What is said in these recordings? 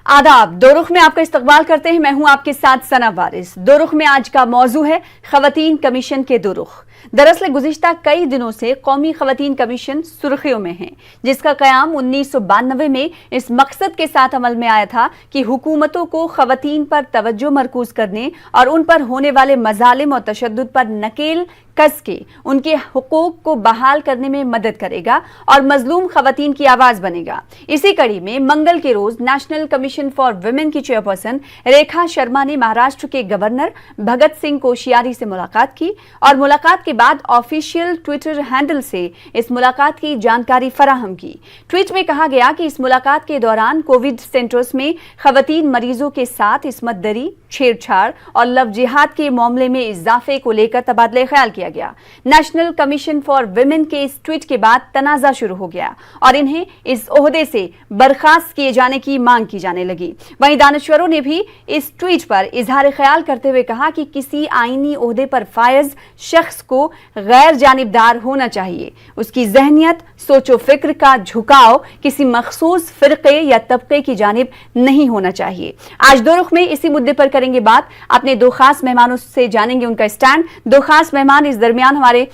आदाब। दो रुख में आपका इस्तकबाल करते हैं। मैं हूं आपके साथ सना वारिस। दो रुख में आज का मौजू है खवातीन कमीशन के दो रुख। दरअसल गुज़िश्ता कई दिनों से कौमी खवातीन कमीशन सुर्खियों में है, जिसका क़याम 1992 में इस मकसद के साथ अमल में आया था कि हुकूमतों को खवातीन पर तवज्जो मरकूज करने और उन पर होने वाले मजालिम और तशद्दुद पर नकेल कस के उनके हुकूक को बहाल करने में मदद करेगा और मजलूम खवातीन की आवाज बनेगा। इसी कड़ी में मंगल के रोज नेशनल कमीशन फॉर वुमेन की चेयरपर्सन रेखा शर्मा ने महाराष्ट्र के गवर्नर भगत सिंह कोश्यारी से मुलाकात की और मुलाकात के बाद ऑफिशियल ट्विटर हैंडल से इस मुलाकात की जानकारी फराहम की। ट्वीट में कहा गया कि इस मुलाकात के दौरान कोविड सेंटर्स में खवातीन मरीजों के साथ इस्मत दरी, छेड़छाड़ और लव जिहाद के मामले में इजाफे को लेकर तबादले ख्याल किया गया। नेशनल कमीशन फॉर वुमेन के इस ट्वीट के बाद तनाजा शुरू हो गया और इन्हें इस ओहदे से बर्खास्त किए जाने की मांग की जाने लगी। वहीं दानश्वरों ने भी इस ट्वीट पर इजहार ख्याल करते हुए कहा कि किसी आईनी ओहदे पर फायज शख्स को गैर जानिबदार होना चाहिए। उसकी जहनियत, सोचो फिक्र का झुकाव किसी मखसूस फिरके या तबके की जानिब नहीं होना चाहिए। आज दो रुख में इसी मुद्दे पर करेंगे बात। अपने दो खास मेहमानों से जानेंगे उनका स्टैंड। दो खास मेहमान इस दरमियान हमारे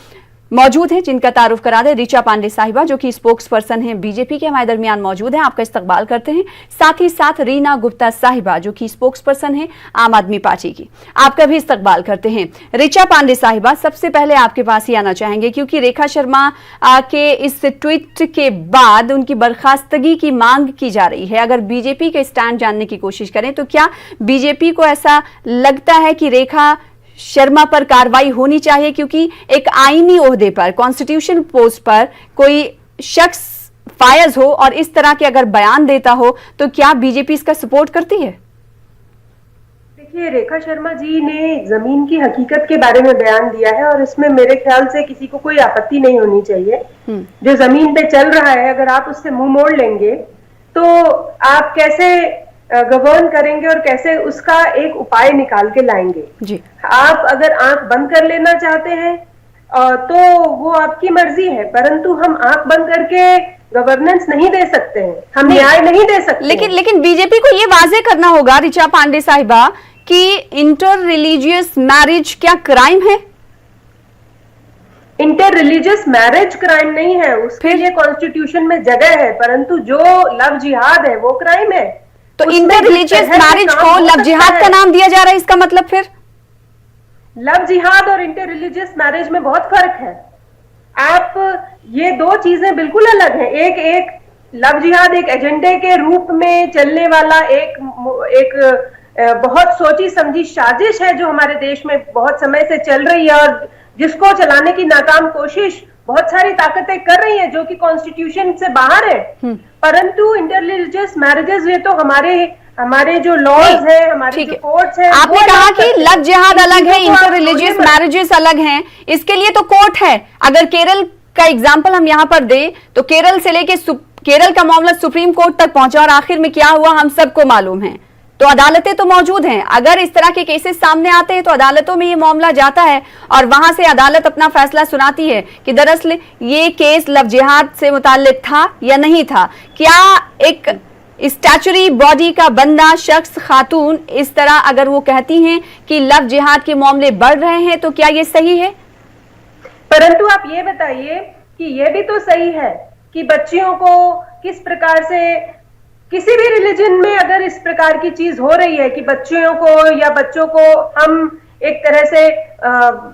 मौजूद हैं, जिनका तारुफ करा दे। ऋचा पांडे साहिबा जो कि स्पोक्स पर्सन हैं बीजेपी के, हमारे दरमियान मौजूद हैं, आपका इस्तकबाल करते हैं। साथ ही साथ रीना गुप्ता साहिबा जो कि स्पोक्स पर्सन हैं आम आदमी पार्टी की, आपका भी इस्तकबाल करते हैं। ऋचा पांडे साहिबा, सबसे पहले आपके पास ही आना चाहेंगे क्योंकि रेखा शर्मा के इस ट्वीट के बाद उनकी बर्खास्तगी की मांग की जा रही है। अगर बीजेपी के स्टैंड जानने की कोशिश करें तो क्या बीजेपी को ऐसा लगता है कि रेखा शर्मा पर कार्रवाई होनी चाहिए, क्योंकि एक आईनी ओहदे पर, कॉन्स्टिट्यूशन पोस्ट पर कोई शख्स फायज हो और इस तरह के अगर बयान देता हो तो क्या बीजेपी इसका सपोर्ट करती है? देखिए, रेखा शर्मा जी ने जमीन की हकीकत के बारे में बयान दिया है और इसमें मेरे ख्याल से किसी को कोई आपत्ति नहीं होनी चाहिए। जो जमीन पे चल रहा है, अगर आप उससे मुंह मोड़ लेंगे तो आप कैसे गवर्न करेंगे और कैसे उसका एक उपाय निकाल के लाएंगे जी। आप अगर आंख बंद कर लेना चाहते हैं तो वो आपकी मर्जी है, परंतु हम आंख बंद करके गवर्नेंस नहीं दे सकते हैं, हम न्याय नहीं दे सकते। लेकिन बीजेपी को ये वाजे करना होगा ऋचा पांडे साहिबा कि इंटर रिलीजियस मैरिज क्या क्राइम है? इंटर रिलीजियस मैरिज क्राइम नहीं है, उसके लिए कॉन्स्टिट्यूशन में जगह है, परंतु जो लव जिहाद है वो क्राइम है। तो इंटर रिलीजियस मैरिज को लव जिहाद का नाम दिया जा रहा है, इसका मतलब फिर लव जिहाद और इंटर रिलीजियस मैरिज में बहुत फर्क है। आप ये दो चीजें बिल्कुल अलग हैं। एक लव जिहाद एक एजेंडे के रूप में चलने वाला एक बहुत सोची समझी साजिश है जो हमारे देश में बहुत समय से चल रही है और जिसको चलाने की नाकाम कोशिश बहुत सारी ताकतें कर रही हैं जो कि कॉन्स्टिट्यूशन से बाहर है। परंतु इंटर रिलीजियस मैरिजेस ये तो हमारे जो लॉज है, हमारे जो कोर्ट्स हैं। आपने कहा कि लव जिहाद अलग है, इंटर रिलीजियस मैरिजेस अलग हैं, इसके लिए तो कोर्ट है। अगर केरल का एग्जाम्पल हम यहाँ पर दे तो केरल से लेके केरल का मामला सुप्रीम कोर्ट तक पहुंचा और आखिर में क्या हुआ हम सबको मालूम है। तो अदालतें तो मौजूद हैं। अगर इस तरह के केसेस सामने आते हैं तो अदालतों में ये मामला जाता है और वहां से अदालत अपना फैसला सुनाती है कि दरअसल ये केस लव जिहाद से मुताल्लिक था या नहीं था। क्या एक स्टैचुरी बॉडी का बंदा शख्स, खातून, इस तरह अगर वो कहती हैं कि लव जिहाद के मामले बढ़ रहे हैं तो क्या ये सही है? परंतु आप ये बताइए कि ये भी तो सही है कि बच्चियों को किस प्रकार से, किसी भी रिलीजन में अगर इस प्रकार की चीज हो रही है कि बच्चियों को या बच्चों को हम एक तरह से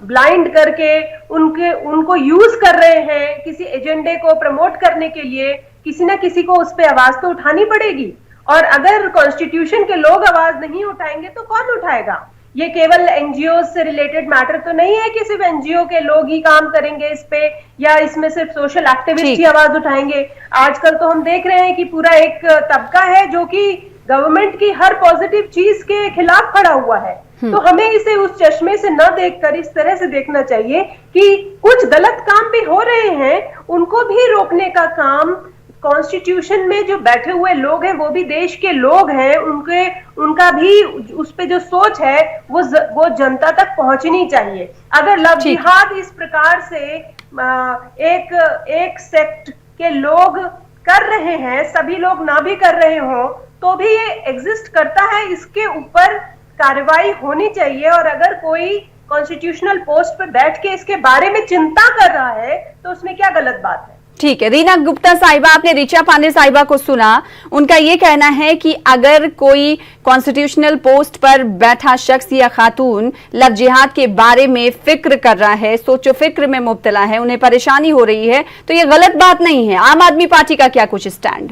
ब्लाइंड करके उनको यूज कर रहे हैं किसी एजेंडे को प्रमोट करने के लिए, किसी ना किसी को उस पर आवाज तो उठानी पड़ेगी। और अगर कॉन्स्टिट्यूशन के लोग आवाज नहीं उठाएंगे तो कौन उठाएगा? ये केवल एनजीओ से रिलेटेड मैटर तो नहीं है कि सिर्फ एनजीओ के लोग ही काम करेंगे इस पे या इसमें सिर्फ सोशल एक्टिविस्ट ही आवाज उठाएंगे। आजकल तो हम देख रहे हैं कि पूरा एक तबका है जो कि गवर्नमेंट की हर पॉजिटिव चीज के खिलाफ खड़ा हुआ है। तो हमें इसे उस चश्मे से न देखकर इस तरह से देखना चाहिए कि कुछ गलत काम भी हो रहे हैं, उनको भी रोकने का काम कॉन्स्टिट्यूशन में जो बैठे हुए लोग हैं वो भी देश के लोग हैं, उनका भी उस पे जो सोच है वो जनता तक पहुंचनी चाहिए। अगर लव जिहाद इस प्रकार से एक सेक्ट के लोग कर रहे हैं, सभी लोग ना भी कर रहे हो तो भी ये एग्जिस्ट करता है, इसके ऊपर कार्रवाई होनी चाहिए। और अगर कोई कॉन्स्टिट्यूशनल पोस्ट पे बैठ के इसके बारे में चिंता कर रहा है तो उसमें क्या गलत बात है। ठीक है, रीना गुप्ता साहिबा, आपने ऋचा पांडे साहिबा को सुना। उनका ये कहना है कि अगर कोई कॉन्स्टिट्यूशनल पोस्ट पर बैठा शख्स या खातून लव जिहाद के बारे में फिक्र कर रहा है, सोचो फिक्र में मुब्तला है, उन्हें परेशानी हो रही है, तो ये गलत बात नहीं है। आम आदमी पार्टी का क्या कुछ स्टैंड?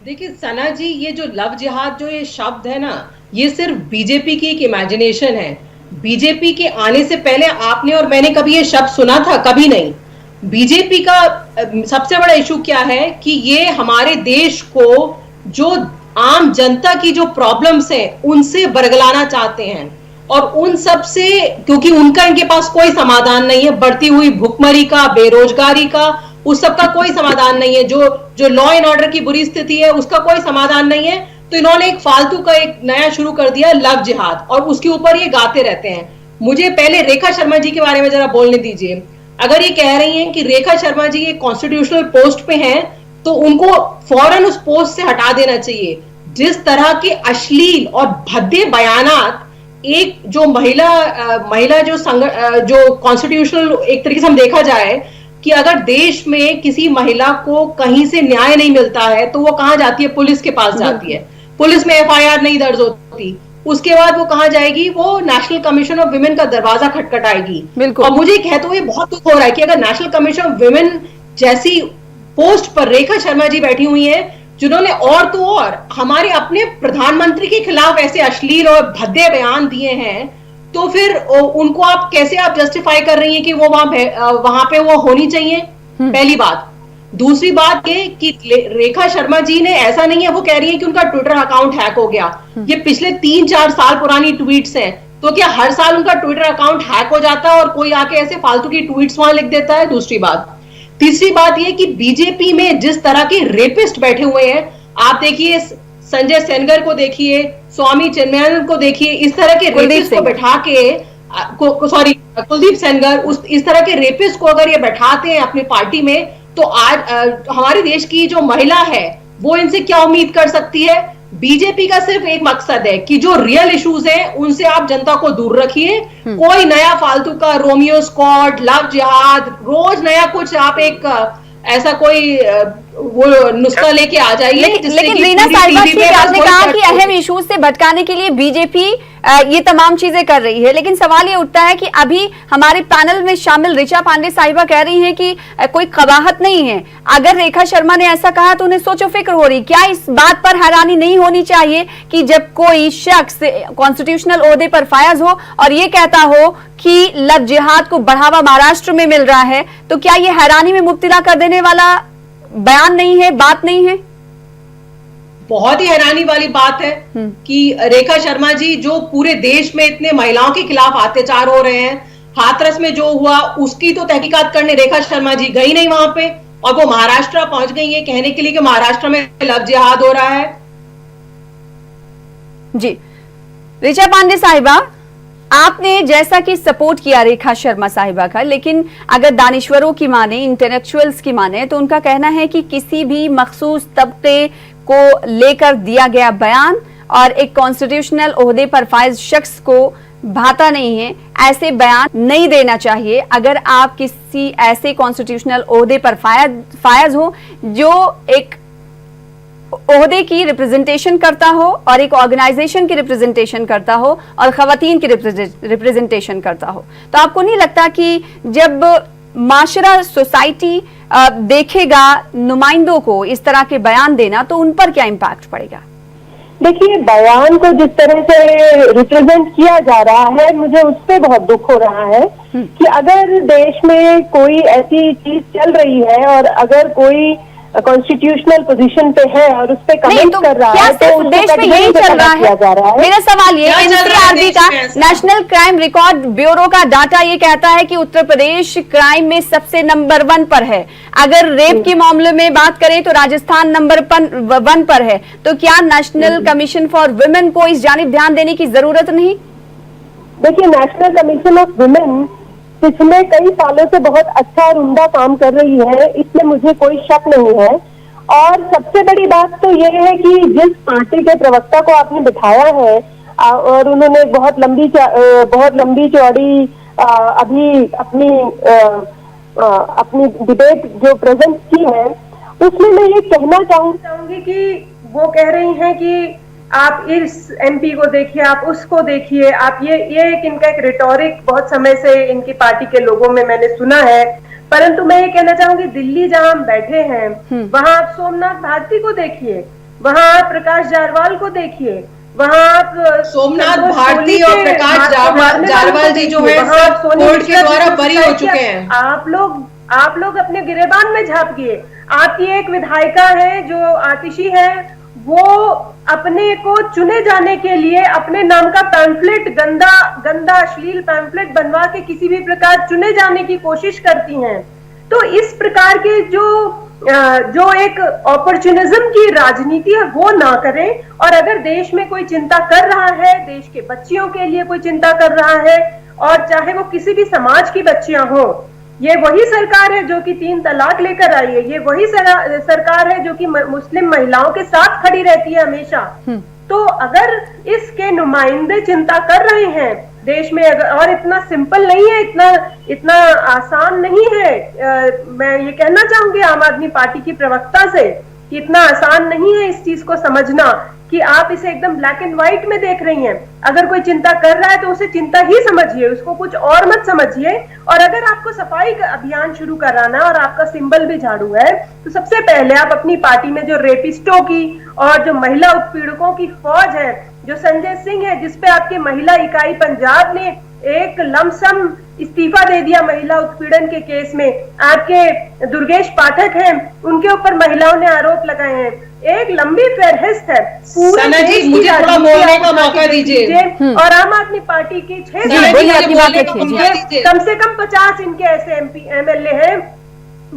देखिए सना जी, ये जो लव जिहाद जो ये शब्द है ना, ये सिर्फ बीजेपी की एक इमेजिनेशन है। बीजेपी के आने से पहले आपने और मैंने कभी ये शब्द सुना था? कभी नहीं। बीजेपी का सबसे बड़ा इशू क्या है कि ये हमारे देश को जो आम जनता की जो प्रॉब्लम्स हैं उनसे बरगलाना चाहते हैं, और उन सब से, क्योंकि उनका इनके पास कोई समाधान नहीं है। बढ़ती हुई भुखमरी का, बेरोजगारी का, उस सब का कोई समाधान नहीं है। जो लॉ एंड ऑर्डर की बुरी स्थिति है उसका कोई समाधान नहीं है। तो इन्होंने एक फालतू का एक नया शुरू कर दिया, लव जिहाद, और उसके ऊपर ये गाते रहते हैं। मुझे पहले रेखा शर्मा जी के बारे में जरा बोलने दीजिए। अगर ये कह रही हैं कि रेखा शर्मा जी एक कॉन्स्टिट्यूशनल पोस्ट पे हैं, तो उनको फौरन उस पोस्ट से हटा देना चाहिए। जिस तरह के अश्लील और भद्दे बयानात एक जो महिला जो कॉन्स्टिट्यूशनल, एक तरीके से हम देखा जाए कि अगर देश में किसी महिला को कहीं से न्याय नहीं मिलता है तो वो कहां जाती है? पुलिस के पास जाती है। पुलिस में एफआईआर नहीं दर्ज होती, उसके बाद वो कहां जाएगी? वो नेशनल कमीशन ऑफ वुमेन का दरवाजा खटखटाएगी। और मुझे कहते हुए बहुत दुख हो रहा है कि अगर नेशनल कमीशन ऑफ वुमेन जैसी पोस्ट पर रेखा शर्मा जी बैठी हुई हैं, जिन्होंने और तो और हमारे अपने प्रधानमंत्री के खिलाफ ऐसे अश्लील और भद्दे बयान दिए हैं, तो फिर उनको आप कैसे जस्टिफाई कर रही हैं कि वो वहां पे वो होनी चाहिए? पहली बात। दूसरी बात ये कि रेखा शर्मा जी ने, ऐसा नहीं है वो कह रही है कि उनका ट्विटर अकाउंट हैक हो गया। ये पिछले 3-4 साल पुरानी ट्वीट्स हैं, तो क्या हर साल उनका ट्विटर अकाउंट हैक हो जाता है और कोई आके ऐसे फालतू की ट्वीट्स वहां लिख देता है? दूसरी बात। तीसरी बात ये कि बीजेपी में जिस तरह के रेपिस्ट बैठे हुए हैं, आप देखिए संजय सेनगर को देखिए, स्वामी चिन्मयानंद को देखिए, इस तरह के रेपिस्ट को बैठा के, कुलदीप सेनगर, इस तरह के रेपिस्ट को अगर ये बैठाते हैं अपनी पार्टी में, तो आज हमारे देश की जो महिला है वो इनसे क्या उम्मीद कर सकती है? बीजेपी का सिर्फ एक मकसद है कि जो रियल इश्यूज हैं उनसे आप जनता को दूर रखिए। कोई नया फालतू का रोमियो स्क्वाड, लव जिहाद, रोज नया कुछ आप एक ऐसा कोई वो नुस्खा लेके आ जाइए। लेकिन रीना साहिबा, ठीक है, आपने कहा कि अहम इश्यूज से भटकाने के लिए बीजेपी ये तमाम चीजें कर रही है, लेकिन सवाल ये उठता है कि अभी हमारे पैनल में शामिल ऋचा पांडे साहिबा कह रही हैं कि कोई कबाहत नहीं है। अगर रेखा शर्मा ने ऐसा कहा तो उन्हें सोचो फिक्र हो रही। क्या इस बात पर हैरानी नहीं होनी चाहिए कि जब कोई शख्स कॉन्स्टिट्यूशनल ओहदे पर फायज हो और ये कहता हो कि लव जिहाद को बढ़ावा महाराष्ट्र में मिल रहा है, तो क्या ये हैरानी में मुब्तला कर देने वाला बयान नहीं है, बात नहीं है? बहुत ही हैरानी वाली बात है कि रेखा शर्मा जी, जो पूरे देश में इतने महिलाओं के खिलाफ अत्याचार हो रहे हैं, हाथरस में जो हुआ उसकी तो तहकीकात करने रेखा शर्मा जी गई नहीं वहां पे, और वो महाराष्ट्र पहुंच गई है कहने के लिए कि महाराष्ट्र में लव जिहाद हो रहा है। जी ऋचा पांडे साहिबा, आपने जैसा कि सपोर्ट किया रेखा शर्मा साहिबा का, लेकिन अगर दानिश्वरों की माने, इंटेलेक्चुअल्स की माने, तो उनका कहना है कि किसी भी मखसूस तबके को लेकर दिया गया बयान और एक कॉन्स्टिट्यूशनल ओहदे पर फायज शख्स को भाता नहीं है, ऐसे बयान नहीं देना चाहिए। अगर आप किसी ऐसे कॉन्स्टिट्यूशनल ओहदे पर फायज हो जो एक ओहदे की रिप्रेजेंटेशन करता हो और एक ऑर्गेनाइजेशन की रिप्रेजेंटेशन करता हो और खवातीन की रिप्रेजेंटेशन करता हो, तो आपको नहीं लगता कि जब माशरा, सोसाइटी देखेगा नुमाइंदों को इस तरह के बयान देना, तो उन पर क्या इम्पैक्ट पड़ेगा? देखिए, बयान को जिस तरह से रिप्रेजेंट किया जा रहा है, मुझे उस पर बहुत दुख हो रहा है कि अगर देश में कोई ऐसी चीज चल रही है और अगर कोई कॉन्स्टिट्यूशनल पोजीशन पे है और उस पे कमेंट कर रहा है, तो देश में यही चल रहा है। मेरा सवाल ये, एनसीआरबी का, नेशनल क्राइम रिकॉर्ड ब्यूरो का डाटा ये कहता है कि उत्तर प्रदेश क्राइम में सबसे नंबर 1 पर है। अगर रेप के मामले में बात करें तो राजस्थान नंबर 1 पर है। तो क्या नेशनल कमीशन फॉर वुमेन को इस जानिब ध्यान देने की जरूरत नहीं? देखिए, नेशनल कमीशन ऑफ वुमेन पिछले कई सालों से बहुत अच्छा और उम्दा काम कर रही है, इसमें मुझे कोई शक नहीं है। और सबसे बड़ी बात तो ये है कि जिस पार्टी के प्रवक्ता को आपने बिठाया है और उन्होंने बहुत लंबी चौड़ी अभी अपनी डिबेट जो प्रेजेंट की है, उसमें मैं ये कहना चाहूंगी कि वो कह रही हैं कि आप इस एमपी को देखिए, आप उसको देखिए, आप ये एक इनका एक रिटोरिक बहुत समय से इनकी पार्टी के लोगों में मैंने सुना है। परंतु मैं ये कहना चाहूंगी, दिल्ली जहां हम बैठे हैं वहां आप सोमनाथ भारती को देखिए, वहां आप प्रकाश जारवाल को देखिए, वहां आप सोमनाथ भारती और प्रकाश जारवाल जी जो है सब कोर्ट के द्वारा बरी हो चुके हैं। आप लोग अपने गिरेबान में झांकिए। आपकी एक विधायिका है जो आतिशी है, वो अपने को चुने जाने के लिए अपने नाम का पैम्फलेट, गंदा अश्लील पैम्फलेट बनवा के किसी भी प्रकार चुने जाने की कोशिश करती हैं। तो इस प्रकार के जो एक अपॉर्चुनिज्म की राजनीति है वो ना करें। और अगर देश में कोई चिंता कर रहा है, देश के बच्चियों के लिए कोई चिंता कर रहा है, और चाहे वो किसी भी समाज की बच्चियां हो, ये वही सरकार है जो कि 3 तलाक लेकर आई है, ये वही सरकार है जो कि मुस्लिम महिलाओं के साथ खड़ी रहती है हमेशा। तो अगर इसके नुमाइंदे चिंता कर रहे हैं देश में, और इतना सिंपल नहीं है, इतना आसान नहीं है, मैं ये कहना चाहूंगी आम आदमी पार्टी की प्रवक्ता से कि इतना आसान नहीं है इस चीज को समझना कि आप इसे एकदम ब्लैक एंड व्हाइट में देख रही हैं। अगर कोई चिंता कर रहा है तो उसे चिंता ही समझिए, उसको कुछ और मत समझिए। और अगर आपको सफाई का अभियान शुरू कराना है और आपका सिंबल भी झाड़ू है, तो सबसे पहले आप अपनी पार्टी में जो रेपिस्टों की और जो महिला उत्पीड़कों की फौज है, जो संजय सिंह है, जिसपे आपके महिला इकाई पंजाब ने एक लमसम इस्तीफा दे दिया महिला उत्पीड़न के केस में, आपके दुर्गेश पाठक हैं, उनके ऊपर महिलाओं ने आरोप लगाए हैं। एक लंबी फहरिस्त है। सना जी, मुझे थोड़ा बोलने का मौका दीजिए। और आम आदमी पार्टी की 6 कम से कम 50 इनके ऐसे एमएलए हैं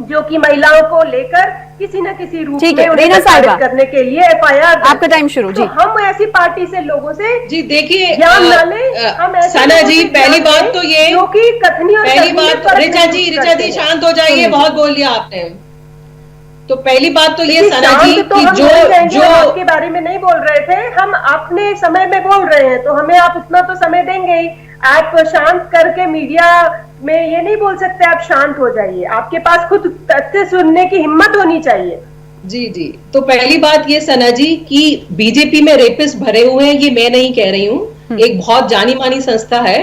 जो कि महिलाओं को लेकर किसी न किसी रूप में रीना साहिबा करने के लिए एफआईआर। आपका टाइम शुरू जी। तो हम ऐसी पार्टी से लोगों से जी देखिए हम सना जी, पहली बात तो ये, जो कि कथनी और पहली बात, रिचा जी शांत हो जाइए, बहुत बोल लिया आपने। तो पहली बात तो ये सना जी तो कि जो आपके बारे में नहीं बोल रहे थे, हम अपने समय में बोल रहे हैं, तो हमें आप उतना तो समय देंगे ही। आप शांत करके मीडिया में ये नहीं बोल सकते आप शांत हो जाइए, आपके पास खुद तथ्य सुनने की हिम्मत होनी चाहिए। जी जी, तो पहली बात ये सना जी कि बीजेपी में रेपिस्ट भरे हुए हैं, ये मैं नहीं कह रही हूँ। एक बहुत जानी मानी संस्था है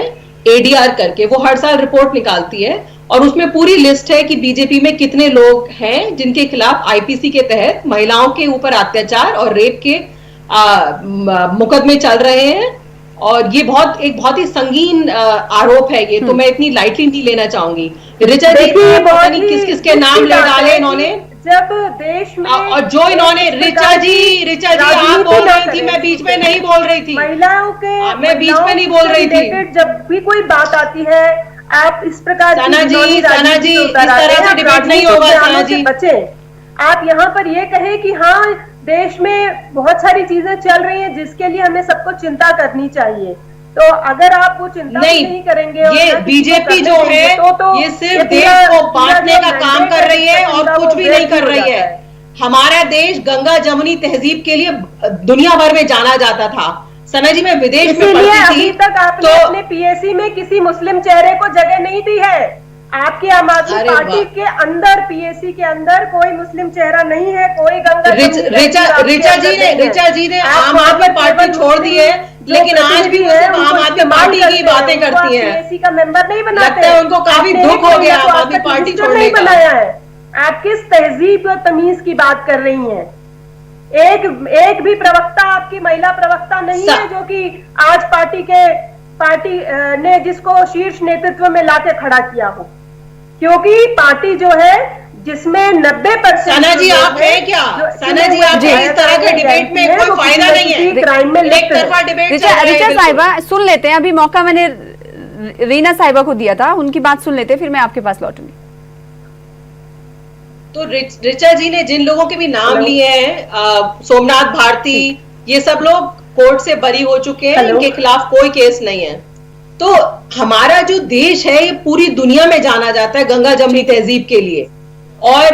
एडीआर करके, वो हर साल रिपोर्ट निकालती है और उसमें पूरी लिस्ट है कि बीजेपी में कितने लोग हैं जिनके खिलाफ आईपीसी के तहत महिलाओं के ऊपर अत्याचार और रेप के मुकदमे चल रहे हैं। और ये एक बहुत ही संगीन आरोप है ये, तो मैं इतनी लाइटली नहीं लेना चाहूंगी। रिचा जी पता नहीं किस किस के नाम ले डाले इन्होंने, जब देश में, और जो इन्होंने रिचा जी आप बोल रही थी, मैं बीच में नहीं बोल रही थी, महिलाओं के, मैं बीच में नहीं बोल रही थी। जब भी कोई बात आती है आप इस प्रकार सना जी इस तरह से डिबेट नहीं होगा। सना जी बचे, आप यहाँ पर ये कहे कि हाँ देश में बहुत सारी चीजें चल रही हैं जिसके लिए हमें सबको चिंता करनी चाहिए। तो अगर आप वो चिंता नहीं करेंगे, ये बीजेपी जो है ये सिर्फ देश को बांटने का काम कर रही है और कुछ भी नहीं कर रही है। हमारा देश गंगा जमुनी तहजीब के लिए दुनिया भर में जाना जाता था। सना जी मैं विदेश में पढ़ती थी, अभी तक आपने अपने पीएसी में किसी मुस्लिम चेहरे को जगह नहीं दी है। आपकी आम आदमी पार्टी के अंदर, पीएसी के अंदर कोई मुस्लिम चेहरा नहीं है, कोई गंगा। रिचा जी ने आम आदमी पार्टी छोड़ दी है, लेकिन आज भी वो आम आदमी पार्टी की बातें करती हैं। पीएसी का मेंबर नहीं बनाते, लगता है उनको काफी दुख हो गया आम आदमी पार्टी छोड़ने का। बनाया है। आप किस तहजीब और तमीज की बात कर रही हैं? एक भी प्रवक्ता आपकी महिला प्रवक्ता नहीं है जो कि आज पार्टी ने जिसको शीर्ष नेतृत्व में लाके खड़ा किया हो, क्योंकि पार्टी जो है जिसमें 90%। सना जी आप है क्या? सना जी आप इस तरह के डिबेट में कोई फायदा नहीं है, क्राइम में एक तरफा डिबेट। रिचा साहिबा सुन लेते हैं, अभी मौका मैंने रीना साहिबा को दिया था, उनकी बात सुन लेते हैं, फिर मैं आपके पास लौटूंगी। तो रिचा जी ने जिन लोगों के भी नाम लिए हैं, सोमनाथ भारती, ये सब लोग कोर्ट से बरी हो चुके हैं, इनके खिलाफ कोई केस नहीं है। तो हमारा जो देश है ये पूरी दुनिया में जाना जाता है गंगा जमुनी तहजीब के लिए, और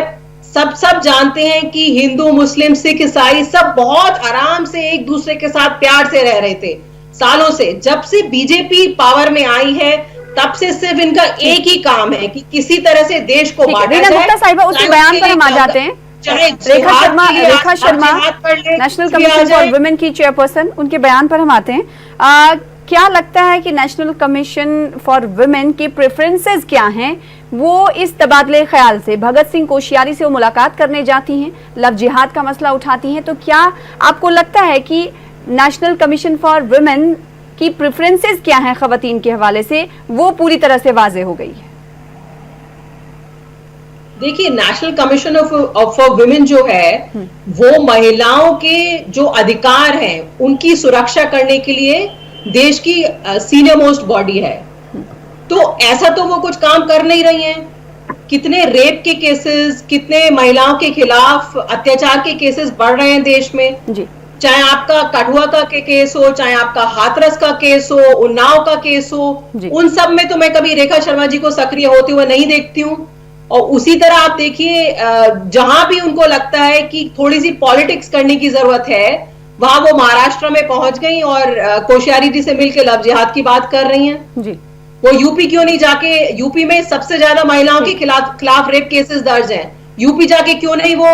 सब जानते हैं कि हिंदू, मुस्लिम, सिख, ईसाई सब बहुत आराम से एक दूसरे के साथ प्यार से रह रहे थे सालों से। जब से बीजेपी पावर में आई है तब से सिर्फ इनका एक ही काम है कि किसी तरह से देश को बांटा रीना जाए। गुप्ता साहिबा, उसी बयान पर हम आ जाते हैं। Rekha Sharma national commission for women की चेयरपर्सन, उनके बयान पर हम आते हैं। क्या लगता है कि नेशनल कमीशन फॉर वुमेन की प्रेफरेंसेस क्या हैं? वो इस तबादले ख्याल से भगत सिंह कोश्यारी से वो मुलाकात करने जाती हैं, लव जिहाद का मसला उठाती हैं, तो क्या आपको लगता है कि नेशनल कमीशन फॉर वुमेन की प्रेफरेंसेस क्या हैं खवातीन के हवाले से, वो पूरी तरह से वाजे हो गई है? देखिए, नेशनल कमीशन फॉर वुमेन जो है वो महिलाओं के जो अधिकार हैं उनकी सुरक्षा करने के लिए देश की सीनियर मोस्ट बॉडी है। तो ऐसा तो वो कुछ काम कर नहीं रही हैं। कितने रेप के केसेस, कितने महिलाओं के खिलाफ अत्याचार के केसेस बढ़ रहे हैं देश में जी। चाहे आपका कठुआ का केस हो, चाहे आपका हाथरस का केस हो, उन्नाव का केस हो, उन सब में तो मैं कभी रेखा शर्मा जी को सक्रिय होते हुए नहीं देखती हूँ। और उसी तरह आप देखिए, जहां भी उनको लगता है कि थोड़ी सी पॉलिटिक्स करने की जरूरत है, वहां वो महाराष्ट्र में पहुंच गई और कोश्यारी जी से मिलकर लव जिहाद की बात कर रही हैं जी। वो यूपी क्यों नहीं जाके, यूपी में सबसे ज्यादा महिलाओं के खिलाफ रेप केसेस दर्ज हैं, यूपी जाके क्यों नहीं वो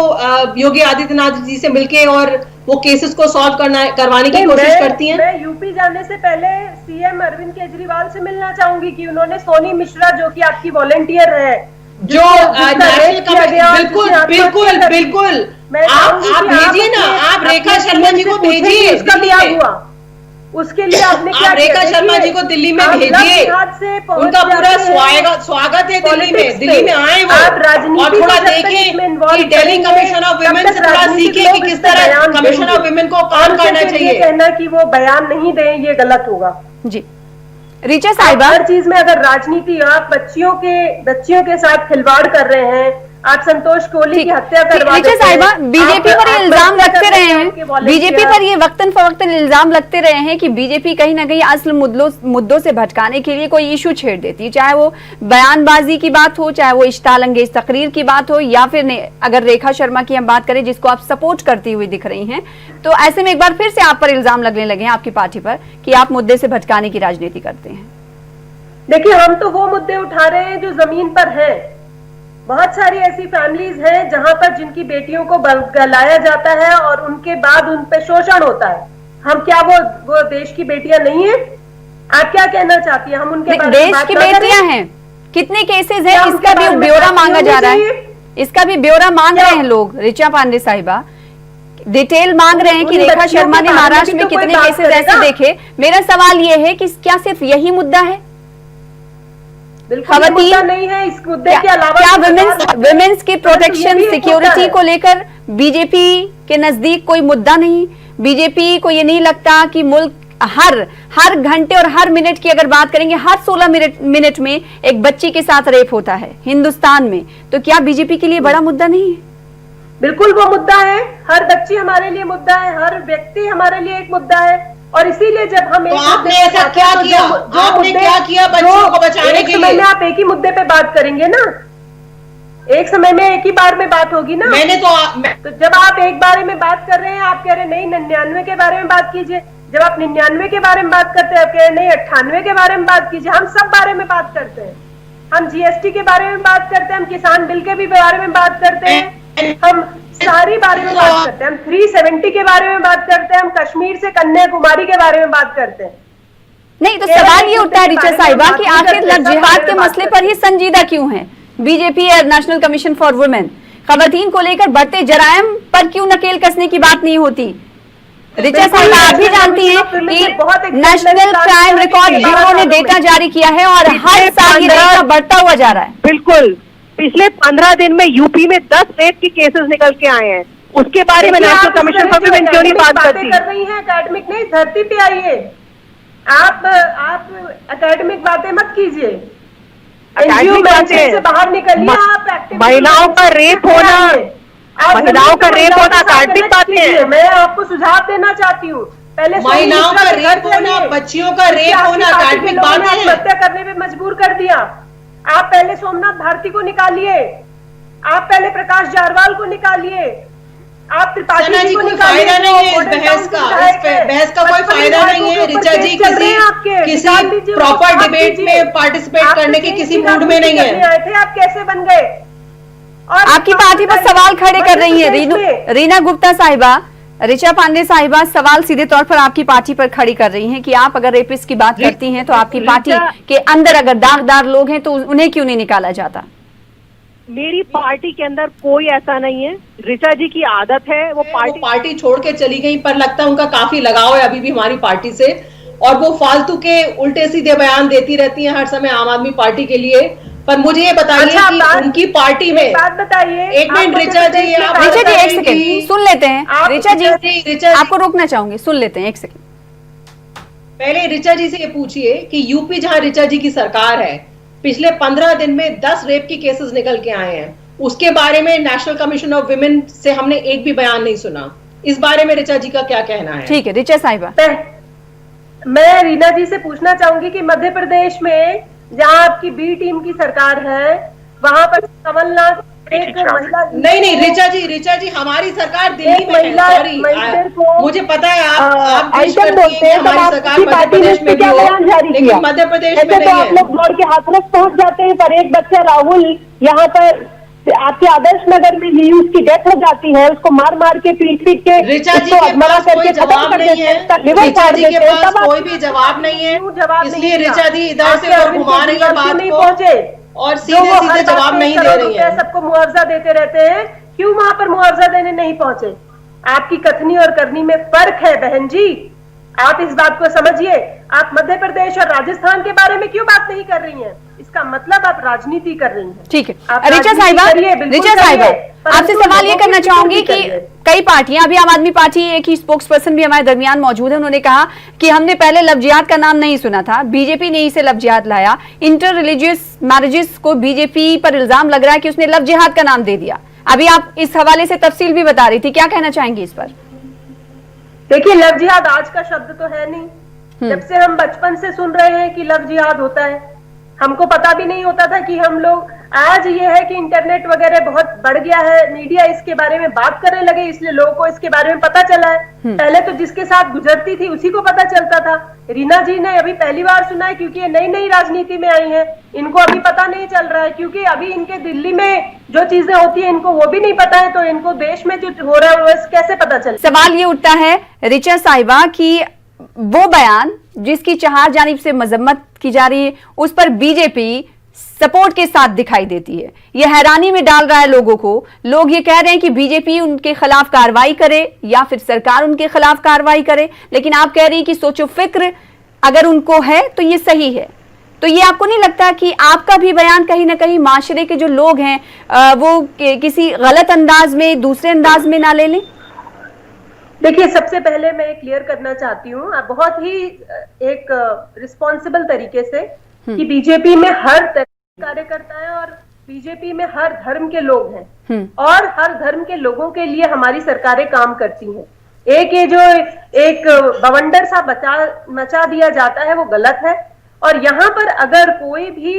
योगी आदित्यनाथ जी से मिलके और वो केसेस को सॉल्व करवाने की कोशिश करती हैं? मैं यूपी जाने से पहले सीएम अरविंद केजरीवाल से मिलना चाहूंगी कि उन्होंने सोनी मिश्रा, जो कि आपकी वॉलंटियर है, जो नेशनल बिल्कुल बिल्कुल बिल्कुल आप भेजिए ना, आप रेखा शर्मा जी को भेजिए दिल्ली में। उसके लिए आपने क्या आप रेखा शर्मा जी को दिल्ली में भेजिए, उनका पूरा स्वागत है दिल्ली में आए वो, और थोड़ा देखें कि दिल्ली कमीशन ऑफ वुमेन से थोड़ा सीखें कि किस तरह कमीशन ऑफ वुमेन को काम करना चाहिए। कहना कि वो बयान नहीं दें, ये गलत होगा जी। ऋचा साहिबा, हर चीज में अगर राजनीति, आप बच्चियों के साथ खिलवाड़ कर रहे हैं, आप संतोष कोहली की हत्या करवा देते हैं। साहिबा, बीजेपी पर ये इल्जाम लगते रहे हैं, बीजेपी पर ये वक्तन फवक्तन इल्जाम लगते रहे हैं कि बीजेपी कहीं ना कहीं असल मुद्दों से भटकाने के लिए कोई इशू छेड़ देती है, चाहे वो बयानबाजी की बात हो, चाहे वो इश्ताल अंगेज तकरीर की बात हो, या फिर अगर रेखा शर्मा की हम बात करें जिसको आप सपोर्ट करती हुई दिख रही हैं, तो ऐसे में एक बार फिर से आप पर इल्जाम लगने लगे हैं आपकी पार्टी पर कि आप मुद्दे से भटकाने की राजनीति करते हैं। देखिए, हम तो वो मुद्दे उठा रहे हैं जो जमीन पर है। बहुत सारी ऐसी फैमिलीज हैं जहां पर जिनकी बेटियों को गलाया जाता है और उनके बाद उन पे शोषण होता है। हम क्या वो देश की बेटियां नहीं है? आप क्या कहना चाहती हैं? हम उनके बारे में देश की बेटियां हैं, कितने केसेस हैं, इसका भी ब्यौरा मांगा जा रहा है, इसका भी ब्यौरा मांग रहे हैं लोग। ऋचा पांडे साहिबा डिटेल मांग रहे हैं कि रेखा शर्मा ने महाराष्ट्र में कितने केसेस ऐसे देखे। मेरा सवाल ये है कि क्या सिर्फ यही मुद्दा है? खवातीन नहीं है, इस मुद्दे के अलावा क्या वुमेन्स की प्रोटेक्शन, सिक्योरिटी को लेकर बीजेपी के नजदीक कोई मुद्दा नहीं? बीजेपी को ये नहीं लगता कि मुल्क हर घंटे और हर मिनट की अगर बात करेंगे, हर 16 मिनट में एक बच्ची के साथ रेप होता है हिंदुस्तान में, तो क्या बीजेपी के लिए बड़ा मुद्दा नहीं है? बिल्कुल वो मुद्दा है, हर बच्ची हमारे लिए मुद्दा है, हर व्यक्ति हमारे लिए एक मुद्दा है। और इसीलिए जब हम आपने ऐसा क्या किया, आपने क्या किया बच्चों को बचाने के लिए? में आप एक ही मुद्दे पे बात करेंगे ना, एक समय में एक ही बार में बात होगी ना। मैंने तो जब आप एक बारे में बात कर रहे हैं, आप कह रहे हैं नहीं 99 के बारे में बात कीजिए। जब आप 99 के बारे में बात करते हैं, आप कह रहे हैं नहीं 98 के बारे में बात कीजिए। हम सब बारे में बात करते हैं, हम जीएसटी के बारे में बात करते हैं, हम किसान बिल के भी बारे में बात करते हैं, हम सारी बारे में बात करते हैं, हम 370 के बारे में बात करते हैं, हम कश्मीर से कन्याकुमारी के बारे में बात करते हैं। नहीं, तो सवाल ये उठता है ऋचा साहिबा कि आखिर लव जिहाद के मसले पर ही संजीदा क्यों है बीजेपी और नेशनल कमीशन फॉर वुमेन? खवातीन को लेकर बढ़ते जराइम पर क्यों नकेल कसने की बात नहीं होती? ऋचा साहिबा, आप भी जानती हैं कि नेशनल क्राइम रिकॉर्ड ब्यूरो ने डेटा जारी किया है और हर साल ये डेटा बढ़ता हुआ जा रहा है। बिल्कुल, पिछले 15 दिन में यूपी में 10 रेप की केसेस निकल के आए हैं, उसके बारे में नेशनल कमीशन फॉर वुमेन क्यों नहीं बात करती? कर रही हैं एकेडमिक नहीं, धरती पे आइए। आप एकेडमिक बातें मत कीजिए, एकेडमिक बातें से बाहर निकलिए। आप महिलाओं का रेप होना, महिलाओं का रेप होना एकेडमिक बातें हैं। मैं आपको सुझाव देना चाहती हूँ, पहले महिलाओं का रेप होना, बच्चियों का रेप होना एकेडमिक बातें हैं। हत्या करने पे मजबूर कर दिया। आप पहले सोमनाथ भारती को निकालिए, आप पहले प्रकाश जारवाल को निकालिए, आप त्रिपाठी सना जी जी को कोई निकालिए, फायदा नहीं है इस मॉडल बहस का, टाउन इस बहस का कोई फायदा नहीं है। ऋचा जी किसी प्रॉपर डिबेट में पार्टिसिपेट करने के किसी मूड में नहीं है। आए थे, आप कैसे बन गए? और आपकी पार्टी पर सवाल खड़े कर रही है रीना गुप्ता साहिबा, ऋचा पांडे साहिबा सवाल सीधे तौर पर आपकी पार्टी पर खड़ी कर रही हैं कि आप अगर रेपिस्ट की बात करती हैं तो आपकी पार्टी के अंदर अगर दागदार लोग हैं तो उन्हें क्यों नहीं निकाला जाता? मेरी पार्टी के अंदर कोई ऐसा नहीं है, ऋचा जी की आदत है, वो पार्टी छोड़ के चली गई, पर लगता है उनका काफी लगाव है अभी भी हमारी पार्टी से, और वो फालतू के उल्टे सीधे बयान देती रहती हैं हर समय आम आदमी पार्टी के लिए। पर मुझे ये बताइए कि उनकी पार्टी में, बात बताइए, एक मिनट ऋचा जी, एक सेकंड सुन लेते हैं। ऋचा जी आपको रोकना चाहूंगी, सुन लेते हैं एक सेकंड। पहले ऋचा जी से ये पूछिए कि यूपी जहां ऋचा जी की सरकार है, पिछले 15 दिन में 10 रेप की केसेस निकल के आए हैं, उसके बारे में नेशनल कमीशन ऑफ विमेन से हमने एक भी बयान नहीं सुना। इस बारे में ऋचा जी का क्या कहना है? ठीक है ऋचा साहिबा। मैं रीना जी से पूछना चाहूंगी कि मध्य प्रदेश में जहां आपकी बी टीम की सरकार है, वहां पर कमलनाथ एक महिला, नहीं ऋचा जी हमारी सरकार दिल्ली में है, सॉरी मुझे पता है आप बोलते हैं हमारी सरकार मध्य प्रदेश में भी है, लेकिन मध्य प्रदेश में नहीं है। आप लोग दौड़ के हाथरस पहुंच जाते हैं, पर एक बच्चा राहुल यहाँ पर आपके आदर्श नगर में ही उसकी डेथ हो जाती है, उसको मार मार के पीट के ऋचा जी के पास कोई जवाब नहीं है, ऋचा जी के पास कोई भी जवाब नहीं है, इसलिए ऋचा जी इधर से उधर घुमा रही है बात को और सीधे सीधे जवाब नहीं दे रही है। सबको मुआवजा देते रहते हैं, क्यों वहां पर मुआवजा देने नहीं पहुंचे? आपकी कथनी और करनी में फर्क है बहन जी, आप इस बात को समझिए। आप मध्य प्रदेश और राजस्थान के बारे में क्यों बात नहीं कर रही हैं? इसका मतलब आप राजनीति कर रही हैं। ठीक है ऋचा साहिबा, आपसे सवाल ये करना चाहूंगी कि कई पार्टियां, अभी आम आदमी पार्टी एक ही स्पोक्स पर्सन भी हमारे दरमियान मौजूद है, उन्होंने कहा कि हमने पहले लव जिहाद का नाम नहीं सुना था, बीजेपी ने इसे लव जिहाद लाया। इंटर रिलीजियस मैरिजेस को बीजेपी पर इल्जाम लग रहा है कि उसने लव जिहाद का नाम दे दिया। अभी आप इस हवाले से तफसील भी बता रही थी, क्या कहना चाहेंगी इस पर? देखिए, लव जिहाद आज का शब्द तो है नहीं, जब से हम बचपन से सुन रहे हैं कि लव जिहाद होता है, हमको पता भी नहीं होता था कि हम लोग, आज ये है कि इंटरनेट वगैरह बहुत बढ़ गया है, मीडिया इसके बारे में बात करने लगे, इसलिए लोगों को इसके बारे में पता चला है। पहले तो जिसके साथ गुजरती थी उसी को पता चलता था। रीना जी ने अभी पहली बार सुना है क्योंकि ये नई नई राजनीति में आई है, इनको अभी पता नहीं चल रहा है, क्योंकि अभी इनके दिल्ली में जो चीजें होती है इनको वो भी नहीं पता है, तो इनको देश में जो हो रहा है वो कैसे पता चले? सवाल ये उठता है ऋचा साहिबा कि वो बयान जिसकी चार जानिब से मजम्मत की जा रही है, उस पर बीजेपी सपोर्ट के साथ दिखाई देती है। यह हैरानी में डाल रहा है लोगों को। लोग ये कह रहे हैं कि बीजेपी उनके खिलाफ कार्रवाई करे या फिर सरकार उनके खिलाफ कार्रवाई करे, लेकिन आप कह रही हैं कि सोचो फिक्र अगर उनको है तो ये सही है। तो ये आपको नहीं लगता कि आपका भी बयान कहीं ना कहीं माशरे के जो लोग हैं वो किसी गलत अंदाज में, दूसरे अंदाज में ना ले लें? देखिए, सबसे पहले मैं क्लियर करना चाहती हूँ बहुत ही एक रिस्पॉन्सिबल तरीके से कि बीजेपी में हर तरह के कार्यकर्ता है और बीजेपी में हर धर्म के लोग हैं और हर धर्म के लोगों के लिए हमारी सरकारें काम करती हैं। एक ये जो एक बवंडर सा मचा दिया जाता है वो गलत है, और यहाँ पर अगर कोई भी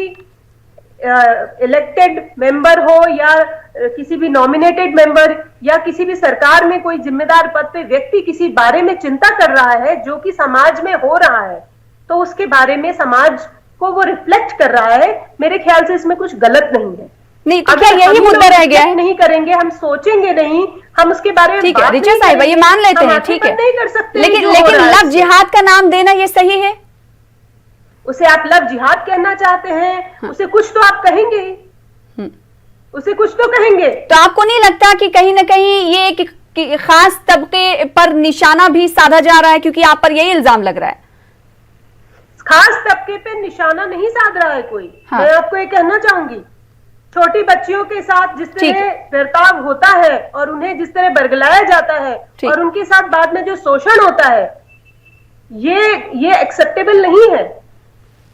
इलेक्टेड मेंबर हो या किसी भी नॉमिनेटेड मेंबर या किसी भी सरकार में कोई जिम्मेदार पद पे व्यक्ति किसी बारे में चिंता कर रहा है जो कि समाज में हो रहा है, तो उसके बारे में समाज को वो रिफ्लेक्ट कर रहा है। मेरे ख्याल से इसमें कुछ गलत नहीं है। नहीं तो क्या यही मुद्दा रह गया है? नहीं करेंगे, हम सोचेंगे नहीं, हम उसके बारे में ठीक है ऋचा साहिबा, ये मान लेते हैं, ठीक है, नहीं कर सकते, लेकिन लव जिहाद का नाम देना ये सही है? उसे आप लव जिहाद कहना चाहते हैं, उसे कुछ तो आप कहेंगे, उसे कुछ तो कहेंगे। तो आपको नहीं लगता कि कहीं ना कहीं ये एक खास तबके पर निशाना भी साधा जा रहा है, क्योंकि आप पर यही इल्जाम लग रहा है? खास तबके पे निशाना नहीं साध रहा है कोई। हाँ। मैं आपको ये कहना चाहूंगी, छोटी बच्चियों के साथ जिस तरह बर्ताव होता है और उन्हें जिस तरह बरगलाया जाता है और उनके साथ बाद में जो शोषण होता है, ये एक्सेप्टेबल नहीं है।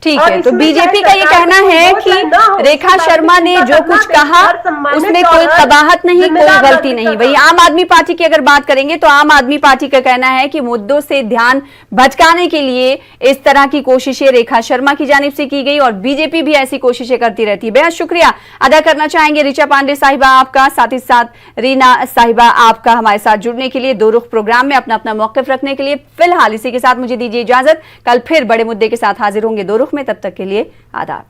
ठीक और है, तो इसमें बीजेपी चाहे का ये सरकार कहना को है वोट कि ना हो, रेखा इस शर्मा बात ने की जो चिंता कुछ करना कहा हर सम्मानित उसमें और कोई हर कबाहत नहीं, कोई जिम्मेदार गलती नागरिक नहीं। का वही काम। आम आदमी पार्टी की अगर बात करेंगे तो आम आदमी पार्टी का कहना है कि मुद्दों से ध्यान भटकाने के लिए इस तरह की कोशिशें रेखा शर्मा की जानिब से की गई और बीजेपी भी ऐसी कोशिशें करती रहती है। बेहद शुक्रिया अदा करना चाहेंगे ऋचा पांडे साहिबा आपका, साथ ही साथ रीना साहिबा आपका हमारे साथ जुड़ने के लिए, दो रुख प्रोग्राम में अपना अपना मौकिफ रखने के लिए। फिलहाल इसी के साथ मुझे दीजिए इजाजत, कल फिर बड़े मुद्दे के साथ हाजिर होंगे दो रुख में, तब तक के लिए आदाब।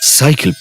साइकिल